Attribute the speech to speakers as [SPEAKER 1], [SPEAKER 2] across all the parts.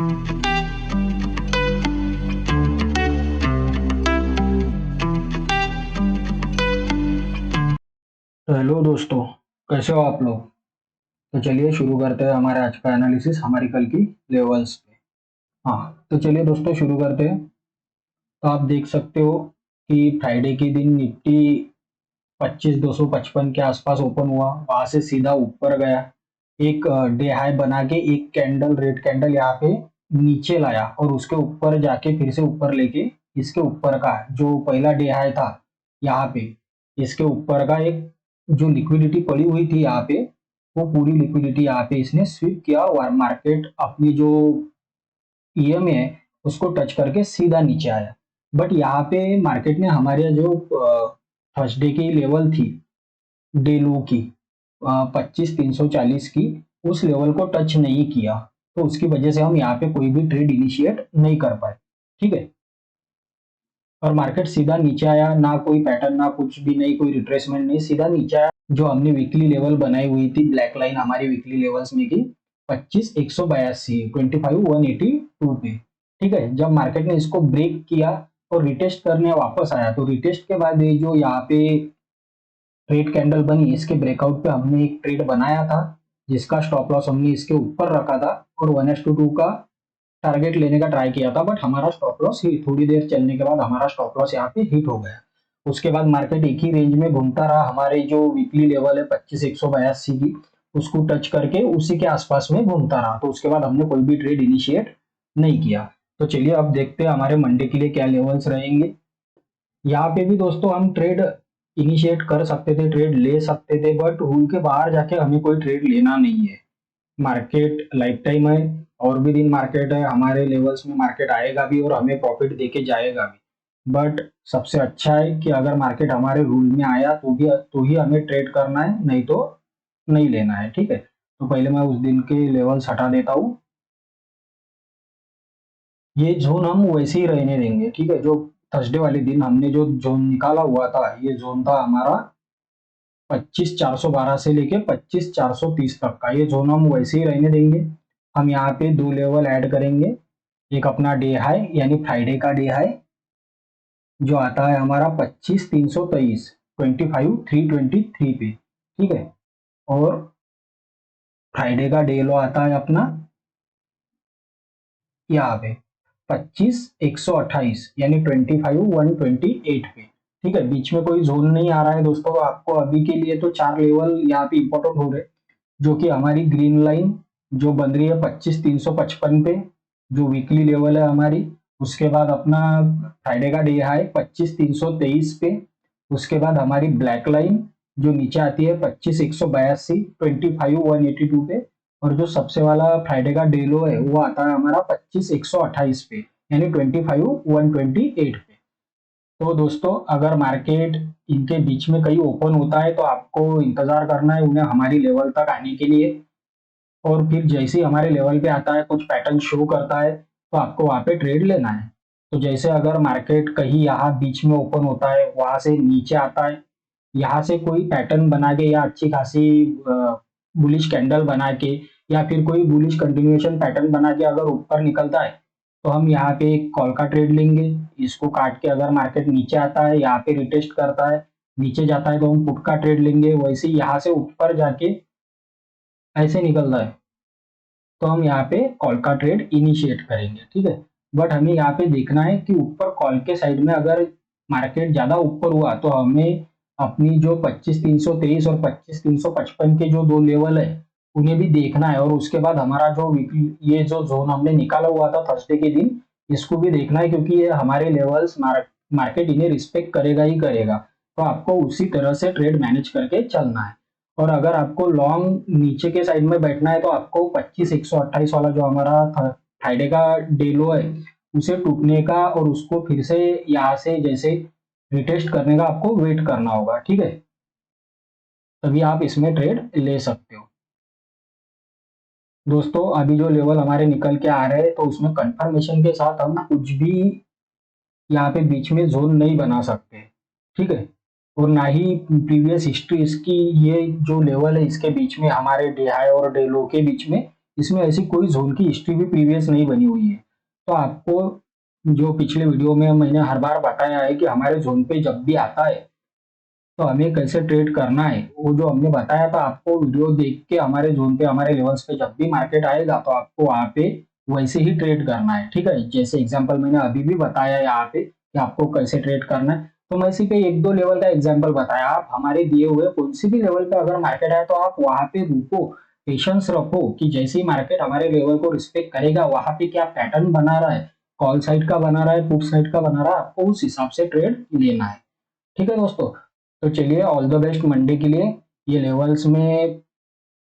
[SPEAKER 1] तो हेलो दोस्तों, कैसे हो आप लोग। तो चलिए शुरू करते हैं हमारे आज का एनालिसिस हमारी कल की लेवल्स पे। हाँ, तो चलिए दोस्तों शुरू करते हैं। तो आप देख सकते हो कि फ्राइडे के दिन निफ्टी 25,255 के आसपास ओपन हुआ, वहां से सीधा ऊपर गया, एक डे हाई बना के एक कैंडल रेड कैंडल यहाँ पे नीचे लाया और उसके ऊपर जाके फिर से ऊपर लेके इसके ऊपर का जो पहला डे हाई था यहाँ पे, इसके ऊपर का एक जो लिक्विडिटी पड़ी हुई थी यहाँ पे, वो पूरी लिक्विडिटी यहाँ पे इसने स्वीप किया और मार्केट अपनी जो ईएमए है उसको टच करके सीधा नीचे आया। बट यहाँ पे मार्केट ने हमारे जो थर्सडे की लेवल थी डे लो की 25,340 की, उस लेवल को टच नहीं किया, तो उसकी वजह से हम यहाँ पे कोई भी ट्रेड इनिशिएट नहीं कर पाए। ठीक है, और मार्केट सीधा नीचे आया, ना कोई पैटर्न ना कुछ भी नहीं, कोई रिट्रेसमेंट नहीं, सीधा नीचे आया। जो हमने वीकली लेवल बनाई हुई थी, ब्लैक लाइन हमारी वीकली लेवल्स में की 25,182 25,182 पे। ठीक है, जब मार्केट ने इसको ब्रेक किया और रिटेस्ट करने वापस आया, तो रिटेस्ट के बाद ये जो यहाँ पे रेड कैंडल बनी, इसके ब्रेकआउट पे हमने एक ट्रेड बनाया था जिसका स्टॉप लॉस हमने इसके ऊपर रखा था और 1:2 का टारगेट लेने का ट्राई किया था। बट हमारा स्टॉप लॉस ही थोड़ी देर चलने के बाद हमारा स्टॉप लॉस यहाँ पे हिट हो गया। उसके बाद मार्केट एक ही रेंज में घूमता रहा, हमारे जो वीकली लेवल है 25,182 की, उसको टच करके उसी के आसपास में घूमता रहा। तो उसके बाद हमने कोई भी ट्रेड इनिशिएट नहीं किया। तो चलिए अब देखते हैं हमारे मंडे के लिए क्या लेवल्स रहेंगे। यहाँ पे भी दोस्तों हम ट्रेड इनिशिएट कर सकते थे, ट्रेड ले सकते थे, बट रूल के बाहर जाके हमें कोई ट्रेड लेना नहीं है। मार्केट लाइफ टाइम है, और भी दिन मार्केट है, हमारे लेवल्स में मार्केट आएगा भी और हमें प्रॉफिट देके जाएगा भी। बट सबसे अच्छा है कि अगर मार्केट हमारे रूल में आया तो ही हमें ट्रेड करना है, नहीं तो नहीं लेना है। ठीक है, तो पहले मैं उस दिन के लेवल्स हटा देता हूँ। ये जोन हम वैसे ही रहने देंगे। ठीक है, जो थर्सडे वाले दिन हमने जो जोन निकाला हुआ था, ये जोन था हमारा 25,412 से लेके 25,430 तक का, ये जोन हम वैसे ही रहने देंगे। हम यहाँ पे दो लेवल ऐड करेंगे, एक अपना डे हाई यानी फ्राइडे का डे हाई जो आता है हमारा 25,323 25,323 पे। ठीक है, और फ्राइडे का डे लो आता है अपना यहाँ पे 25,128 यानी 25,128 पे। ठीक है, बीच में कोई जोन नहीं आ रहा है दोस्तों, आपको अभी के लिए तो चार लेवल यहाँ पे इंपॉर्टेंट हो रहे, जो कि हमारी ग्रीन लाइन जो बन रही है 25,355 पे, जो वीकली लेवल है हमारी। उसके बाद अपना फ्राइडे का डे हाई 25,323 पे। उसके बाद हमारी ब्लैक लाइन जो नीचे आती है 25,182 25,182 पे। और जो सबसे वाला फ्राइडे का डे लो है वो आता है हमारा 25,128 पे यानी 25,128 पे। तो दोस्तों अगर मार्केट इनके बीच में कहीं ओपन होता है तो आपको इंतजार करना है उन्हें हमारी लेवल तक आने के लिए, और फिर जैसे ही हमारे लेवल पे आता है, कुछ पैटर्न शो करता है, तो आपको वहां पे ट्रेड लेना है। तो जैसे अगर मार्केट कहीं यहाँ बीच में ओपन होता है, वहां से नीचे आता है, यहाँ से कोई पैटर्न बना के या अच्छी खासी बुलिश कैंडल बना के या फिर कोई बुलिश कंटिन्यूएशन पैटर्न बना के अगर ऊपर निकलता है, तो हम यहाँ पे एक कॉल का ट्रेड लेंगे। इसको काट के अगर मार्केट नीचे आता है, यहाँ पे रिटेस्ट करता है, नीचे जाता है, तो हम पुट का ट्रेड लेंगे। वैसे यहाँ से ऊपर जाके ऐसे निकल रहा है तो हम यहाँ पे कॉल का ट्रेड इनिशिएट करेंगे। ठीक है, बट हमें यहाँ पे देखना है कि ऊपर कॉल के साइड में अगर मार्केट ज्यादा ऊपर हुआ तो हमें अपनी जो 25,323 और 25,355 के जो दो लेवल है उन्हें भी देखना है, और उसके बाद हमारा जो वीकली ये जो जोन हमने निकाला हुआ था थर्सडे के दिन, इसको भी देखना है, क्योंकि ये हमारे लेवल्स मार्केट इन्हें रिस्पेक्ट करेगा ही करेगा। तो आपको उसी तरह से ट्रेड मैनेज करके चलना है। और अगर आपको लॉन्ग नीचे के साइड में बैठना है तो आपको 25,128 वाला जो हमारा फ्राइडे का डे लो है उसे टूटने का और उसको फिर से यहाँ से जैसे रिटेस्ट करने का आपको वेट करना होगा। ठीक है, तभी आप इसमें ट्रेड ले सकते हो। दोस्तों अभी जो लेवल हमारे निकल के आ रहे हैं तो उसमें कंफर्मेशन के साथ हम कुछ भी यहाँ पे बीच में जोन नहीं बना सकते। ठीक है, और ना ही प्रीवियस हिस्ट्री इसकी, ये जो लेवल है इसके बीच में हमारे डे हाई और डे लो के बीच में इसमें ऐसी कोई जोन की हिस्ट्री भी प्रीवियस नहीं बनी हुई है। तो आपको जो पिछले वीडियो में मैंने हर बार बताया है कि हमारे जोन पे जब भी आता है तो हमें कैसे ट्रेड करना है, वो जो हमने बताया था आपको वीडियो देख के, हमारे जोन पे हमारे लेवल्स पे जब भी मार्केट आएगा तो आपको वहां पे वैसे ही ट्रेड करना है। ठीक है, जैसे एग्जांपल मैंने अभी भी बताया यहाँ पे कि आपको कैसे ट्रेड करना है। तो मैं इसी पे एक दो लेवल का एग्जांपल बताया। आप हमारे दिए हुए कौन सी भी लेवल पे अगर मार्केट आए तो आप वहां पे रुको, पेशेंस रखो कि जैसे ही मार्केट हमारे लेवल को रिस्पेक्ट करेगा वहां पे क्या पैटर्न बना रहा है, कॉल साइड का बना रहा है, पुट साइड का बना रहा है, आपको उस हिसाब से ट्रेड लेना है। ठीक है दोस्तों, तो चलिए ऑल द बेस्ट मंडे के लिए। ये लेवल्स में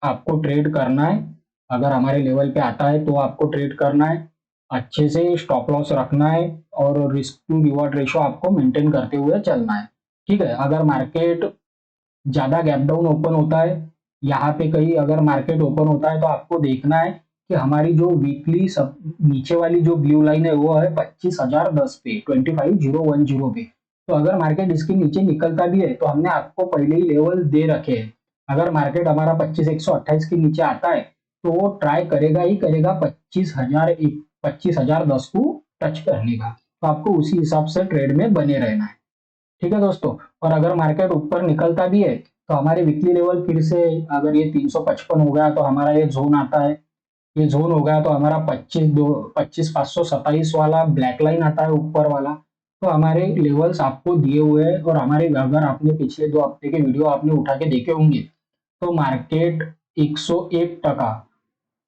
[SPEAKER 1] आपको ट्रेड करना है, अगर हमारे लेवल पे आता है तो आपको ट्रेड करना है, अच्छे से स्टॉप लॉस रखना है और रिस्क टू रिवॉर्ड रेशो आपको मेंटेन करते हुए चलना है। ठीक है, अगर मार्केट ज्यादा गैप डाउन ओपन होता है, यहाँ पे कहीं अगर मार्केट ओपन होता है तो आपको देखना है कि हमारी जो वीकली सब नीचे वाली जो ब्लू लाइन है वो है 25,010 पे, 25,010 पे। तो अगर मार्केट इसके नीचे निकलता भी है तो हमने आपको पहले ही लेवल दे रखे हैं। अगर मार्केट हमारा 25,128 के नीचे आता है तो वो ट्राई करेगा ही करेगा 25,010 को टच करने का। तो आपको उसी हिसाब से ट्रेड में बने रहना है। ठीक है दोस्तों, और अगर मार्केट ऊपर निकलता भी है तो हमारे वीकली लेवल फिर से, अगर ये 355 हो गया तो हमारा ये जोन आता है, ये जोन हो गया तो हमारा 25,527 वाला ब्लैक लाइन आता है ऊपर वाला। तो हमारे लेवल्स आपको दिए हुए हैं, और हमारे अगर आपने पिछले 2 हफ्ते के वीडियो आपने उठा के देखे होंगे तो मार्केट 101%,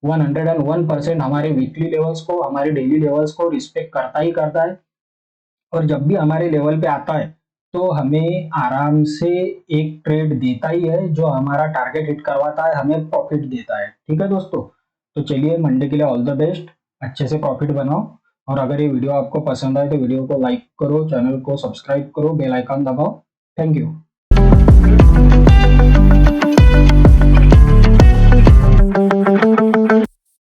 [SPEAKER 1] 101% हमारे वीकली लेवल्स को, हमारे डेली लेवल्स को रिस्पेक्ट करता ही करता है। और जब भी हमारे लेवल पे आता है तो हमें आराम से एक ट्रेड देता ही है, जो हमारा टारगेट हिट करवाता है, हमें प्रॉफिट देता है। ठीक है दोस्तों, तो चलिए मंडे के लिए ऑल द बेस्ट, अच्छे से प्रॉफिट बनाओ। और अगर ये वीडियो आपको पसंद आए तो वीडियो को लाइक करो, चैनल को सब्सक्राइब करो, बेल आइकन दबाओ। Thank you.